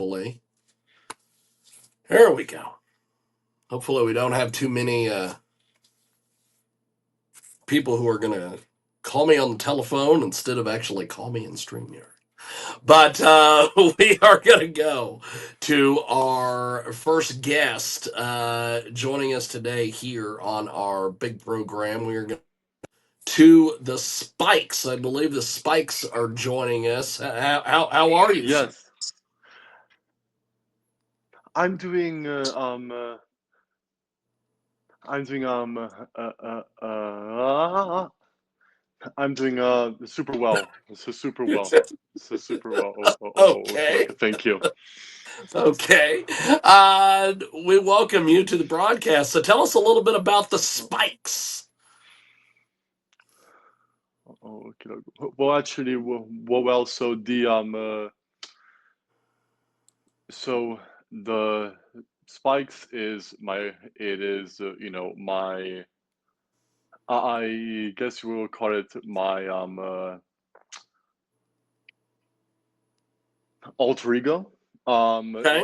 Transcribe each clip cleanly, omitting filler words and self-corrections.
hopefully. There we go. Hopefully we don't have too many people who are going to call me on the telephone instead of actually call me in StreamYard. But we are going to go to our first guest joining us today here on our big program. We are going to the Spikes. I believe the Spikes are joining us. How are you, sir? Yes, I'm doing. I'm doing. I'm doing. Super well. So super well. So super well. Okay. Okay. Okay. Thank you. Okay. We welcome you to the broadcast. So tell us a little bit about the Spikes. Okay. Well, actually, well. So so the spikes is my. It is my. I guess we will call it my alter ego. Okay.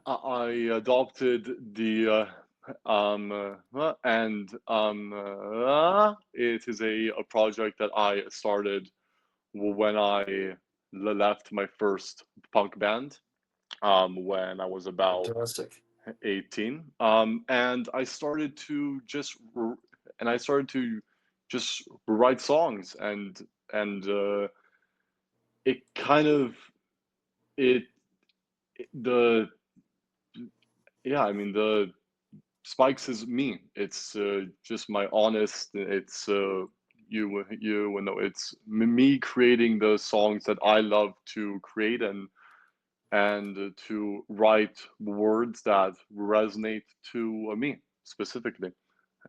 I adopted the and it is a project that I started when I left my first punk band when I was about Fantastic. 18 and I started to just write songs and it kind of it the yeah, I mean the spikes is me. It's just my honest. It's you know. It's me creating the songs that I love to create and to write words that resonate to me specifically,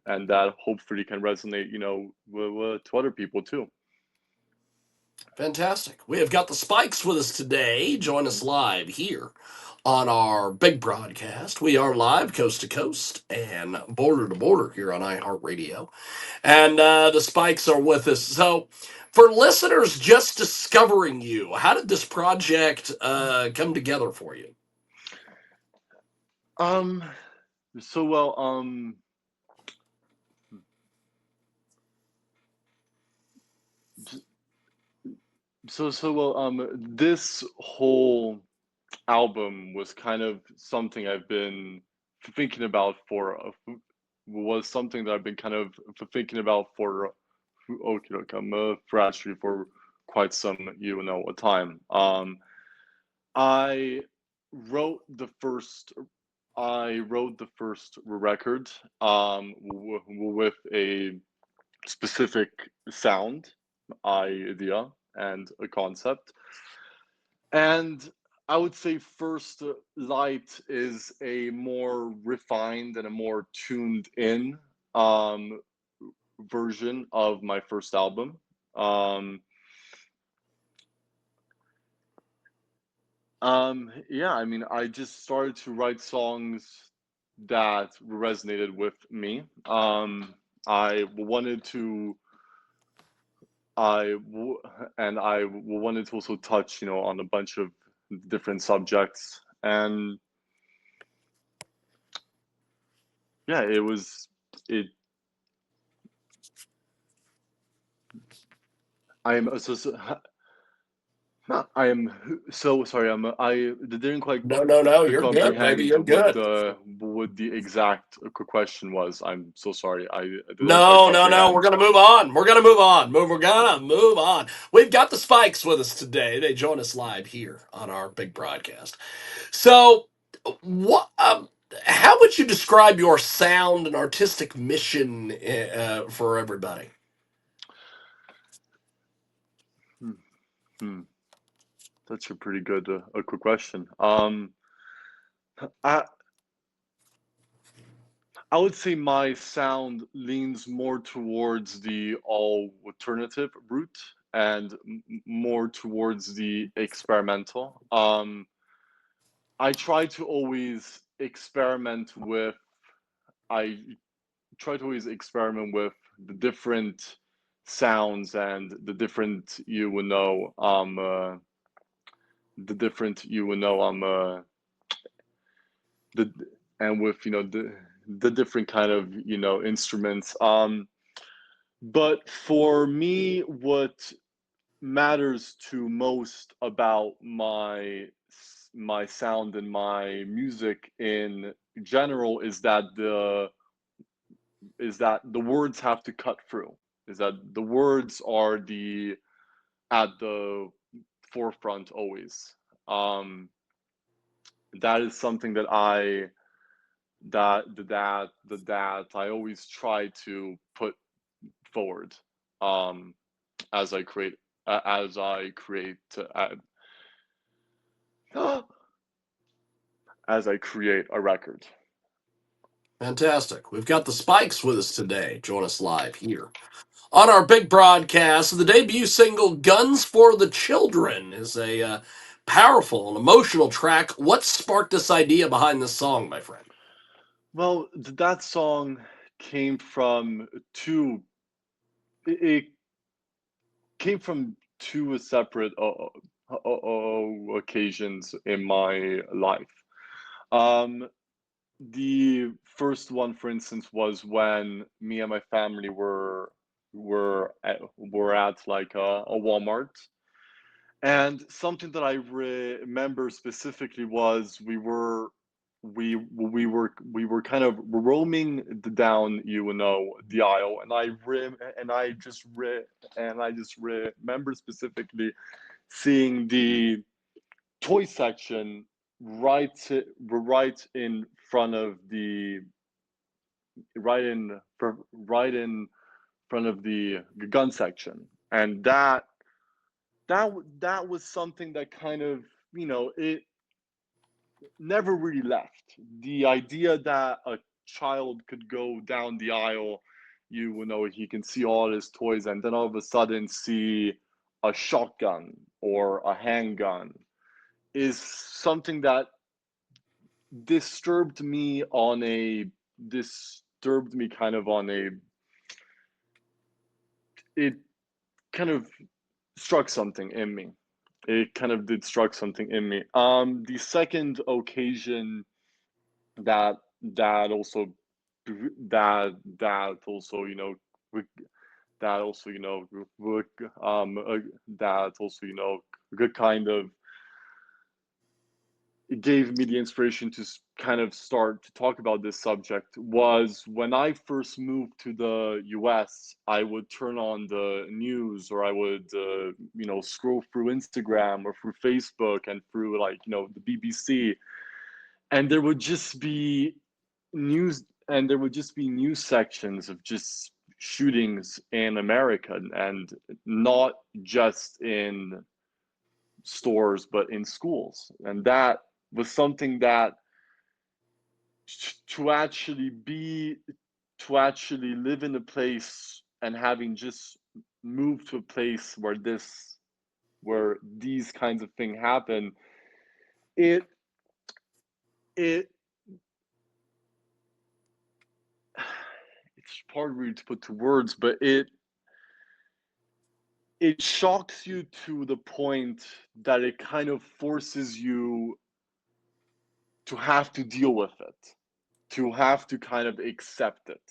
and that hopefully can resonate, to other people too. Fantastic. We have got the Spikes with us today. Join us live here on our big broadcast. We are live coast to coast and border to border here on iHeartRadio. And the Spikes are with us. So, for listeners just discovering you, how did this project come together for you? Um. So well. This whole album was kind of something I've been thinking about was something that I've been kind of thinking about for okay, look, for actually for quite some a time. I wrote the first I wrote the first record with a specific sound idea and a concept. And I would say First Light is a more refined and a more tuned in um, version of my first album. Um, yeah, I mean, I just started to write songs that resonated with me. I wanted to, I w- and I wanted to also touch, on a bunch of different subjects, and yeah, it. I am I am so sorry. I didn't quite No, you're good, baby. comprehend You're good. what the exact question was. I'm so sorry. I didn't quite No. We're comprehend. gonna move on. We're gonna move on. We're gonna move on. We've got the Spikes with us today. They join us live here on our big broadcast. So, what? How would you describe your sound and artistic mission for everybody? Hmm, hmm. That's a pretty good a quick question. I I would say my sound leans more towards the alternative route and more towards the experimental. I try to always experiment with I try to always experiment with the different sounds and the different the and with the different kind of instruments. But for me, what matters to most about my sound and my music in general is that the words have to cut through. Is that the words are the at the forefront always. Um, that is something that I always try to put forward, um, as I create as I create as I create a record. Fantastic. We've got the Spikes with us today. Join us live here on our big broadcast. The debut single "Guns for the Children" is a powerful and emotional track. What sparked this idea behind this song, my friend? Well, that song came from two. It came from two separate occasions in my life. Um, the first one, for instance, was when me and my family were at like a Walmart, and something that I remember specifically was we were kind of roaming down the aisle, and I just remember specifically seeing the toy section right in front of the right in front of the gun section, and that was something that kind of it never really left. The idea that a child could go down the aisle, he can see all his toys, and then all of a sudden see a shotgun or a handgun is something that disturbed me on a disturbed me kind of on a it kind of struck something in me. It kind of did struck something in me. The second occasion that that also that also that also that also good kind of it gave me the inspiration to kind of start to talk about this subject was when I first moved to the US. I would turn on the news, or I would scroll through Instagram or through Facebook and through like the BBC, and there would just be news sections of just shootings in America, and not just in stores but in schools. And that was something that to actually be to actually live in a place and having just moved to a place where these kinds of things happen, it it it's hard really to put to words, but it shocks you to the point that it kind of forces you to have to deal with it, to have to kind of accept it.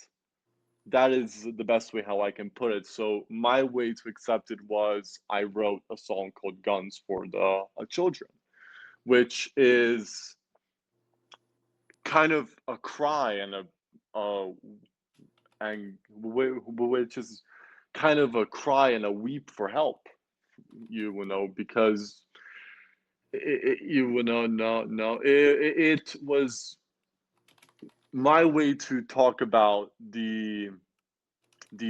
That is the best way how I can put it. So my way to accept it was I wrote a song called "Guns for the Children," which is kind of a cry uh, which is kind of a cry and a weep for help, because it was my way to talk about the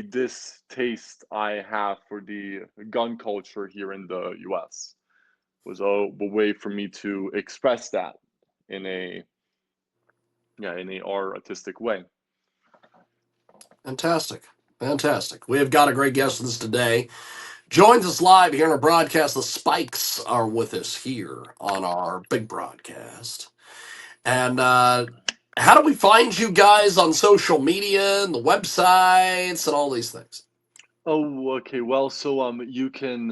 distaste I have for the gun culture here in the US. Was a way for me to express that in a in a artistic way. Fantastic. Fantastic. We have got a great guest with us today. Joins us live here on our broadcast. The Spikes are with us here on our big broadcast. And how do we find you guys on social media and the websites and all these things? Oh, okay. Well, so you can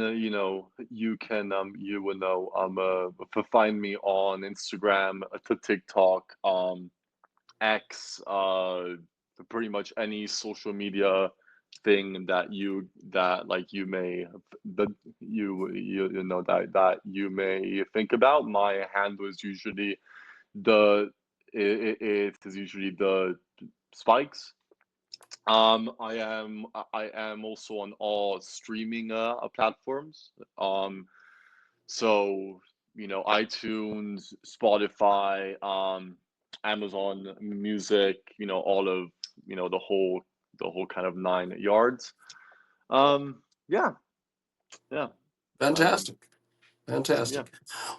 you will know find me on Instagram, to TikTok, X, pretty much any social media thing that like you may that you know that you may think about. My handle is usually the it is usually the spikes. I am also on all streaming platforms. So iTunes, Spotify, Amazon Music, all of the whole kind of 9 yards. Yeah, yeah, um, Fantastic. yeah. Fantastic.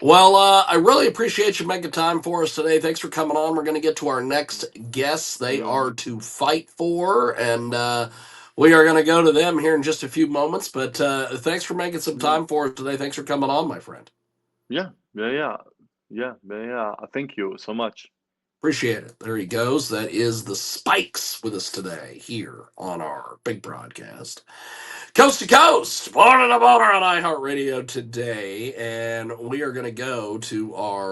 Well, I really appreciate you making time for us today. Thanks for coming on. We're going to get to our next guests. They Mm, are to fight for, and we are going to go to them here in just a few moments. But thanks for making some mm, time for us today. Thanks for coming on, my friend. yeah, yeah, yeah, yeah, yeah, yeah. Thank you so much. Appreciate it. There he goes. That is the Spikes with us today here on our big broadcast. Coast to coast, border to border on iHeartRadio today. And we are going to go to our